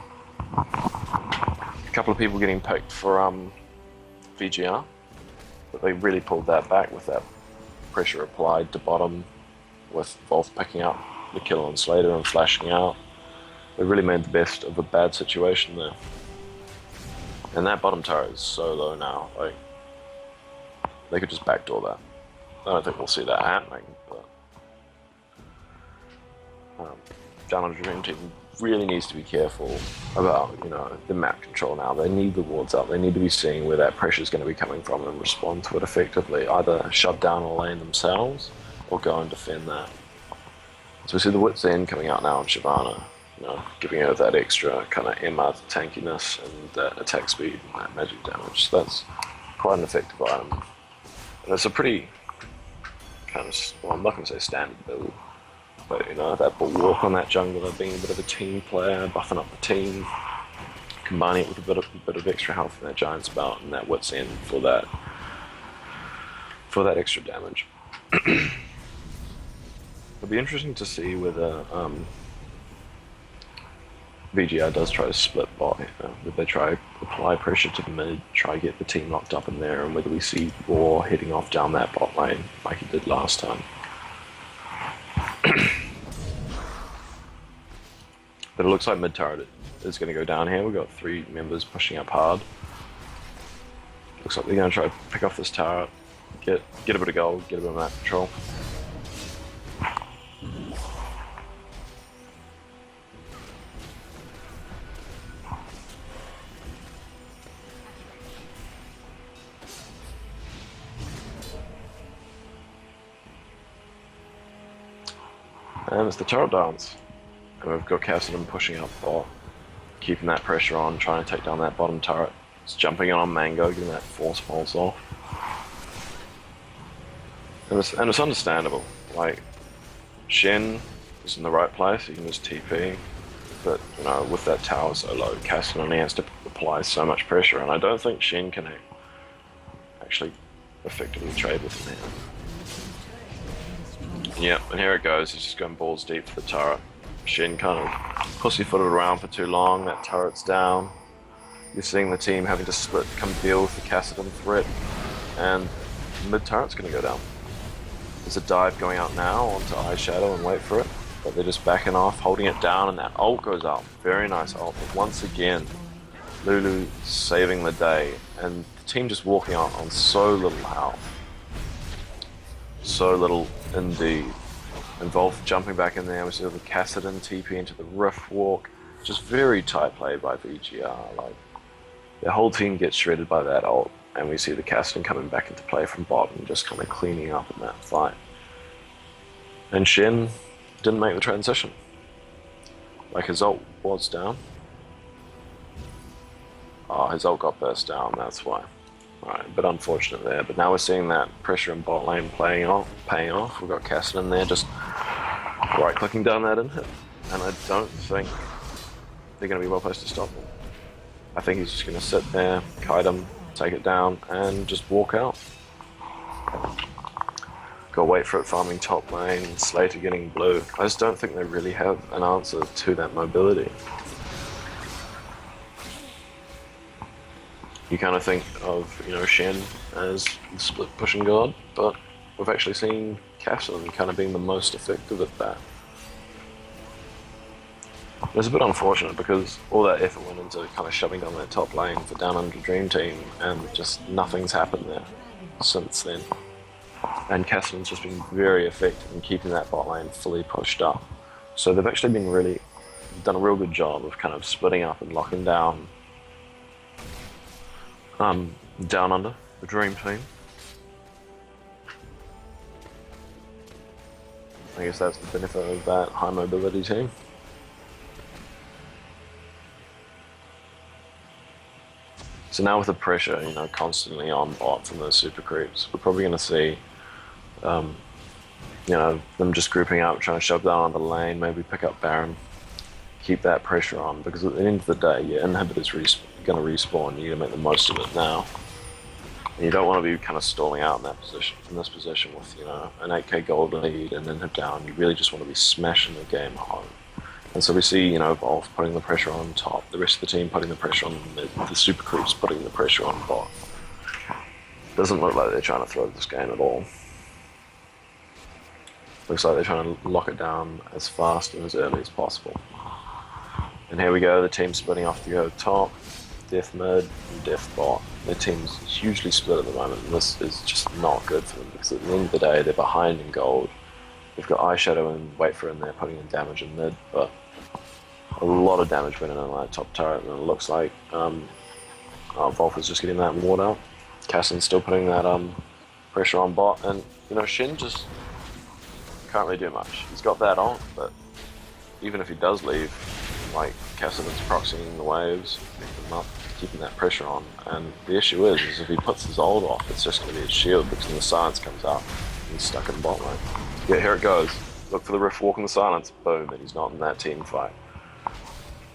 couple of people getting picked for VGR, but they really pulled that back with that pressure applied to bottom, with Wolf picking up the kill on Slater and flashing out. They really made the best of a bad situation there. And that bottom tower is so low now, like, they could just backdoor that. I don't think we'll see that happening, but Down Under Dream Team really needs to be careful about, the map control now. They need the wards up. They need to be seeing where that pressure is going to be coming from and respond to it effectively. Either shut down a lane themselves or go and defend that. So we see the Wit's End coming out now on Shyvana, giving her that extra kind of MR tankiness and that attack speed and that magic damage. So that's quite an effective item. And it's a pretty kind of, well, I'm not going to say standard build, but that bulwark on that jungler, being a bit of a team player, buffing up the team, combining it with a bit of extra health in that Giant's Belt and that Wit's End for that extra damage. It'll be interesting to see whether VGR does try to split bot, whether they try to apply pressure to the mid, try to get the team locked up in there, and whether we see Raw heading off down that bot lane like he did last time. But it looks like mid turret is going to go down here. We've got 3 members pushing up hard. Looks like they're going to try to pick off this turret, get a bit of gold, get a bit of map control. And it's the turret dance. And we've got Cassidy pushing up bot, keeping that pressure on, trying to take down that bottom turret. It's jumping in on Mango, getting that force pulse off. And it's understandable. Like, Shen is in the right place, he can just TP. But, you know, with that tower so low, Cassidy only has to apply so much pressure, and I don't think Shen can actually effectively trade with him here. Yep, and here it goes, he's just going balls deep for the turret. Shen kind of pussyfooted around for too long, that turret's down. You're seeing the team having to split, come deal with the Cassidon threat, and mid turret's going to go down. There's a dive going out now onto Eyeshadow and wait for it, but they're just backing off, holding it down, and that ult goes out. Very nice ult, but once again, Lulu saving the day, and the team just walking out on so little health. So little indeed. And Wolf jumping back in there, we see the Cassidon TP into the Rift Walk. Just very tight play by VGR. Like, their whole team gets shredded by that ult, and we see the Cassidon coming back into play from bot and just kind of cleaning up in that fight. And Shen didn't make the transition. Like, his ult was down. Oh, his ult got burst down, that's why. Alright, a bit unfortunate there, but now we're seeing that pressure in bot lane paying off. We've got Cassidon there just right-clicking down that in-hit. And I don't think they're going to be well placed to stop him. I think he's just going to sit there, kite him, take it down, and just walk out. Go wait for it farming top lane, Slater getting blue. I just don't think they really have an answer to that mobility. You kind of think of, you know, Shen as the split pushing god, but we've actually seen Cassidon kind of being the most effective at that. It's a bit unfortunate because all that effort went into kind of shoving down that top lane for Down Under Dream Team, and just nothing's happened there since then. And Cassidon's just been very effective in keeping that bot lane fully pushed up. So they've actually done a real good job of kind of splitting up and locking down Down Under, the Dream Team. I guess that's the benefit of that high mobility team. So now with the pressure, you know, constantly on bot from those super creeps, we're probably going to see, you know, them just grouping up, trying to shove down on the lane, maybe pick up Baron, keep that pressure on, because at the end of the day, your inhibitor's going to respawn. You need to make the most of it now. And you don't want to be kind of stalling out in this position with, you know, an 8k gold lead and inhib down. You really just want to be smashing the game home. And so we see, you know, Wolf putting the pressure on top, the rest of the team putting the pressure on the mid, the super creeps putting the pressure on bot. Doesn't look like they're trying to throw this game at all. Looks like they're trying to lock it down as fast and as early as possible. And here we go, the team splitting off to go top, Death mid, and Death bot. Their team's hugely split at the moment, and this is just not good for them, because at the end of the day, they're behind in gold. They've got Eyeshadow and Wait for in there putting in damage in mid, but a lot of damage went in on that top turret, and it looks like Wolf is just getting that ward out. Cassidon's still putting that pressure on bot, and, you know, Shen just can't really do much. He's got that on, but even if he does leave, like, Cassidon's proxying the waves, picking them up, keeping that pressure on, and the issue is if he puts his ult off, it's just going to be his shield, because when the silence comes out, he's stuck in bot lane. Yeah, here it goes. Look for the Rift Walk in the silence, boom, and he's not in that team fight.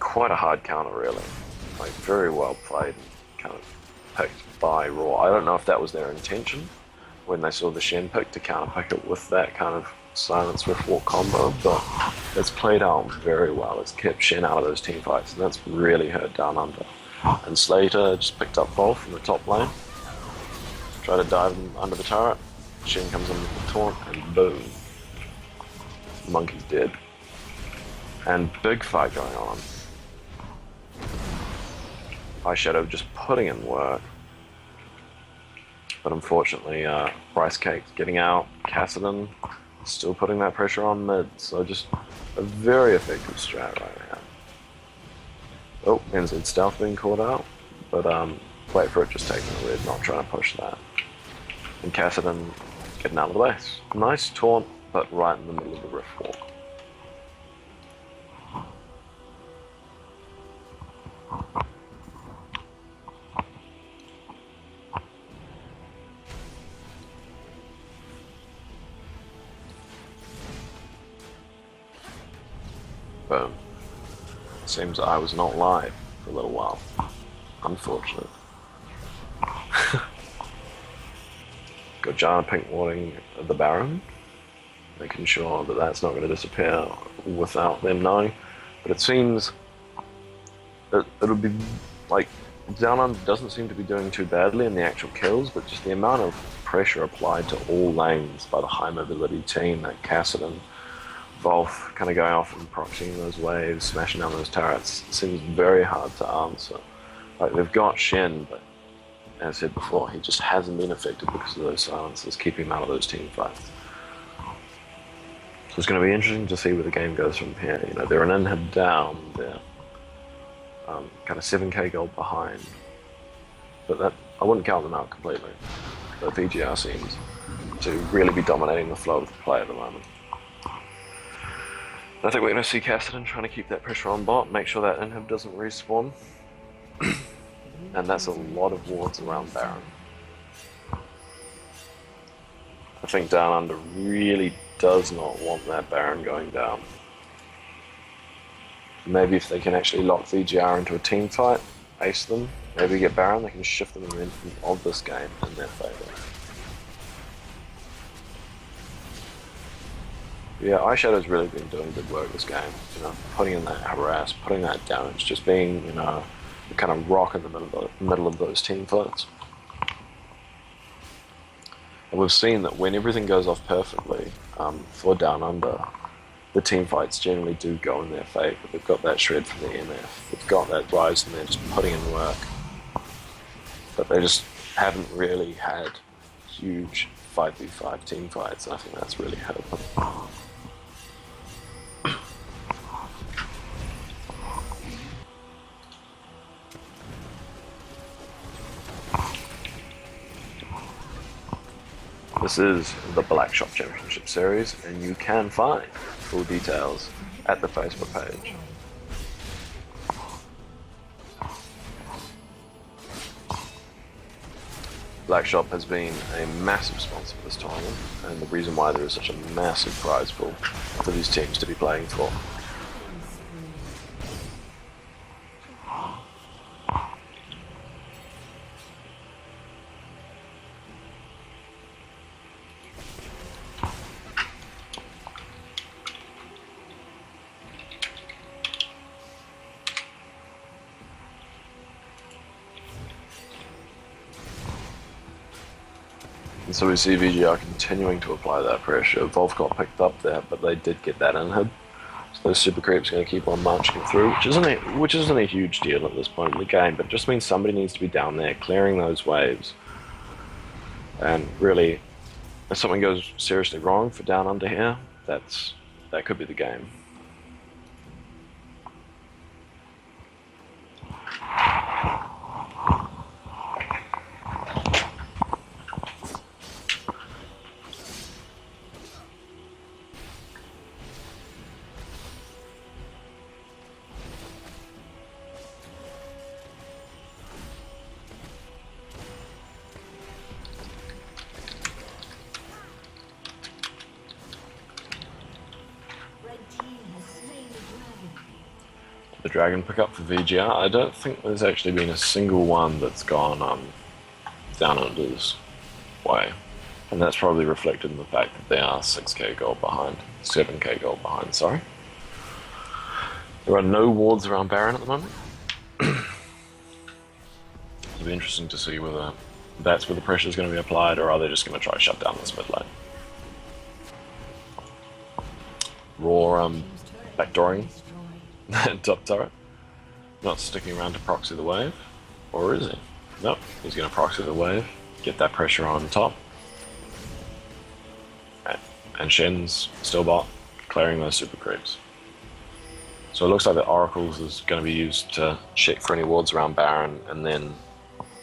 Quite a hard counter, really. like very well played and kind of picked by Raw. I don't know if that was their intention when they saw the Shen pick to counter pick it with that kind of silence with walk combo, but it's played out very well. It's kept Shen out of those team fights, and that's really hurt Down Under. And Slater just picked up Vol from the top lane, tried to dive him under the turret. Shen comes in with the taunt, and boom, Monkey's dead. And big fight going on. Eyeshadow just putting in work. But unfortunately, Rice Cake's getting out. Cassidon still putting that pressure on mid. So just a very effective strat right now. Oh, NZ Stealth being caught out. But wait for it just taking the red, not trying to push that. And Cassidon getting out of the base. Nice taunt, but right in the middle of the Rift Walk. Boom. Seems I was not live for a little while. Unfortunate. Got Jana pink warding the Baron, making sure that that's not going to disappear without them knowing. But it seems that it'll be like Down Under doesn't seem to be doing too badly in the actual kills, but just the amount of pressure applied to all lanes by the high mobility team, that Cassidon, Volf kind of going off and proxying those waves, smashing down those turrets, seems very hard to answer. Like they've got Shen, but as I said before, he just hasn't been affected because of those silences, keeping him out of those team fights. So it's going to be interesting to see where the game goes from here. You know, they're an inhib down, they're kind of 7k gold behind, but that I wouldn't count them out completely. But VGR seems to really be dominating the flow of the play at the moment. I think we're going to see Cassidon trying to keep that pressure on bot, make sure that inhib doesn't respawn. And that's a lot of wards around Baron. I think Down Under really does not want that Baron going down. Maybe if they can actually lock VGR into a team fight, ace them, maybe get Baron, they can shift the momentum of this game in their favour. Yeah, Eyeshadow's really been doing good work this game, you know, putting in that harass, putting that damage, just being, you know, the kind of rock in the middle of those team fights. And we've seen that when everything goes off perfectly for Down Under, the team fights generally do go in their favour. They've got that shred from the MF, they've got that rise and they're just putting in work. But they just haven't really had huge 5v5 team fights, and I think that's really hurt them. This is the Blackshop Championship Series, and you can find full details at the Facebook page. Blackshop has been a massive sponsor for this tournament, and the reason why there is such a massive prize pool for these teams to be playing for. And so we see VGR continuing to apply that pressure. Volf got picked up there, but they did get that inhib. So those super creeps are going to keep on marching through, which isn't a huge deal at this point in the game, but it just means somebody needs to be down there clearing those waves. And really, if something goes seriously wrong for Down Under here, that could be the game. Red team the Dragon pickup for VGR. I don't think there's actually been a single one that's gone down under's way. And that's probably reflected in the fact that they are 6k gold behind. 7k gold behind, sorry. There are no wards around Baron at the moment. It'll be interesting to see whether that's where the pressure is going to be applied, or are they just going to try to shut down this mid lane. Raw backdooring top turret. Not sticking around to proxy the wave. Or is he? Nope, he's going to proxy the wave, get that pressure on top. And Shen's still bot, clearing those super creeps. So it looks like the Oracles is going to be used to check for any wards around Baron, and then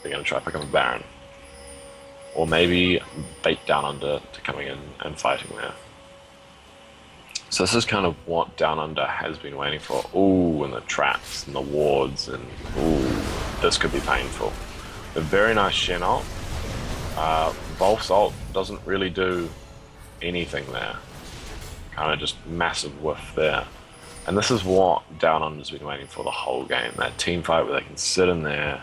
they're going to try to pick up a Baron. Or maybe bait down under to coming in and fighting there. So this is kind of what Down Under has been waiting for. Ooh, and the traps and the wards, and ooh, this could be painful. A very nice Shen ult. Volf's ult doesn't really do anything there. Kind of just massive whiff there. And this is what Down Under's been waiting for the whole game. That team fight where they can sit in there,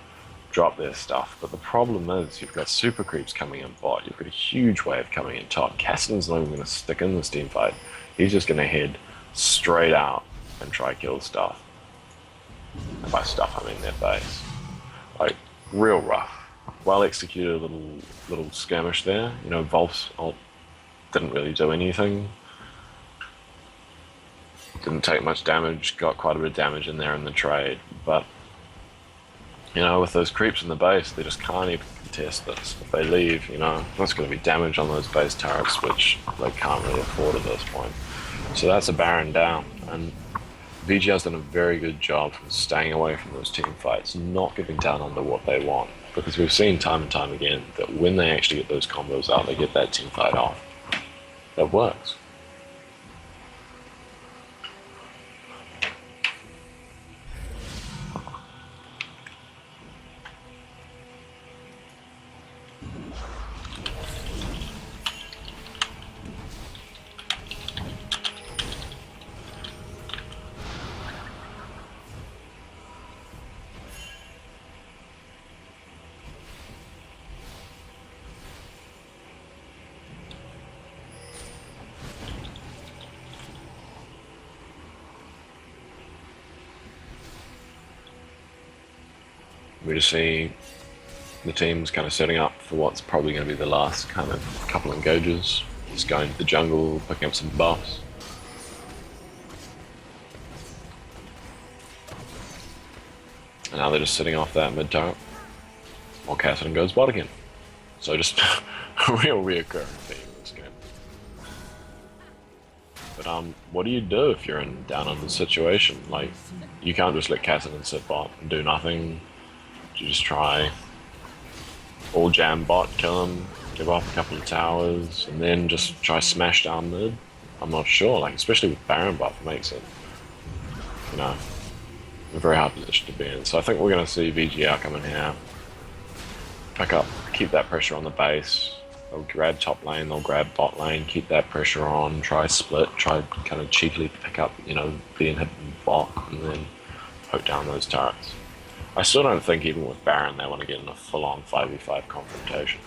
drop their stuff. But the problem is you've got super creeps coming in bot. You've got a huge wave coming in top. Cassidy's not even going to stick in this team fight. He's just going to head straight out and try kill stuff. And by stuff, I mean their base. Like, real rough. Well executed little skirmish there. You know, Volf's ult didn't really do anything. Didn't take much damage, got quite a bit of damage in there in the trade. But, you know, with those creeps in the base, they just can't even contest this. If they leave, you know, there's going to be damage on those base turrets, which they can't really afford at this point. So that's a Baron down, and VGR's done a very good job from staying away from those team fights, not giving Down Under what they want. Because we've seen time and time again that when they actually get those combos out, they get that team fight off. That works. We just see the teams kind of setting up for what's probably going to be the last kind of couple engages. Just going to the jungle, picking up some buffs. And now they're just sitting off that mid turret while Cassidy goes bot again. So just a real reoccurring theme in this game. But what do you do if you're in Down Under situation? Like, you can't just let Cassidy sit bot and do nothing. You just try all jam bot, kill him, give off a couple of towers, and then just try smash down mid. I'm not sure, like, especially with Baron buff, it makes it, you know, a very hard position to be in. So I think we're going to see VGR come in here, pick up, keep that pressure on the base. They'll grab top lane, they'll grab bot lane, keep that pressure on, try split, try kind of cheekily pick up, you know, being hit in bot, and then poke down those turrets. I still don't think even with Baron they want to get in a full-on 5v5 confrontation.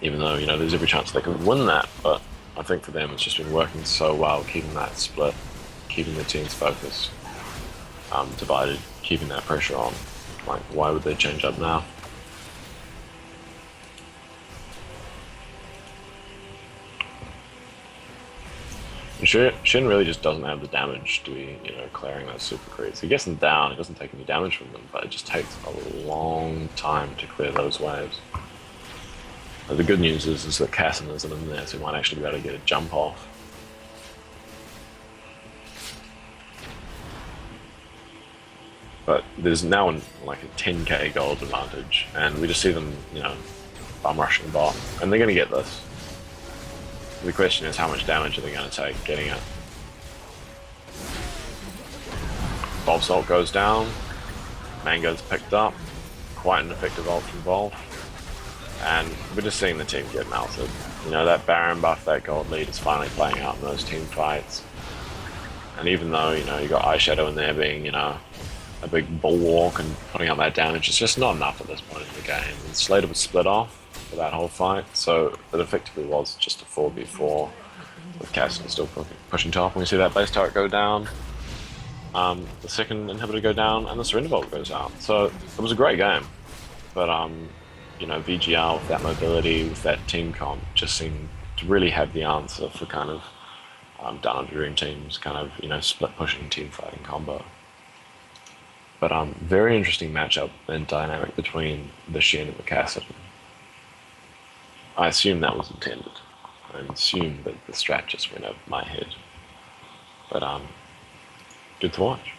Even though, you know, there's every chance they could win that, but I think for them it's just been working so well, keeping that split, keeping the teams focused, divided, keeping that pressure on. Like, why would they change up now? Shen really just doesn't have the damage to be, you know, clearing those super creeps. He gets them down, he doesn't take any damage from them, but it just takes a long time to clear those waves. But the good news is that Cassin isn't in there, so he might actually be able to get a jump off. But there's now like a 10k gold advantage, and we just see them, you know, bum rushing bot, and they're going to get this. The question is, how much damage are they going to take getting it? Volf's ult goes down, Mango's picked up, quite an effective ult from Volf, and we're just seeing the team get melted. You know, that Baron buff, that gold lead is finally playing out in those team fights, And even though, you know, you got Eyeshadow in there being, you know, a big bulwark and putting up that damage, it's just not enough at this point in the game. And Slater was split off for that whole fight, so it effectively was just a 4v4 with Cassidy still pushing top. When we see that base turret go down, the second inhibitor go down, and the surrender bolt goes out. So it was a great game, but you know, VGR with that mobility, with that team comp, just seemed to really have the answer for kind of Down Under Dream Team's kind of, you know, split pushing team fighting combo. But very interesting matchup and dynamic between the Shen and the Cassidy. I assume that was intended. I assume that the strat just went over my head. But good to watch.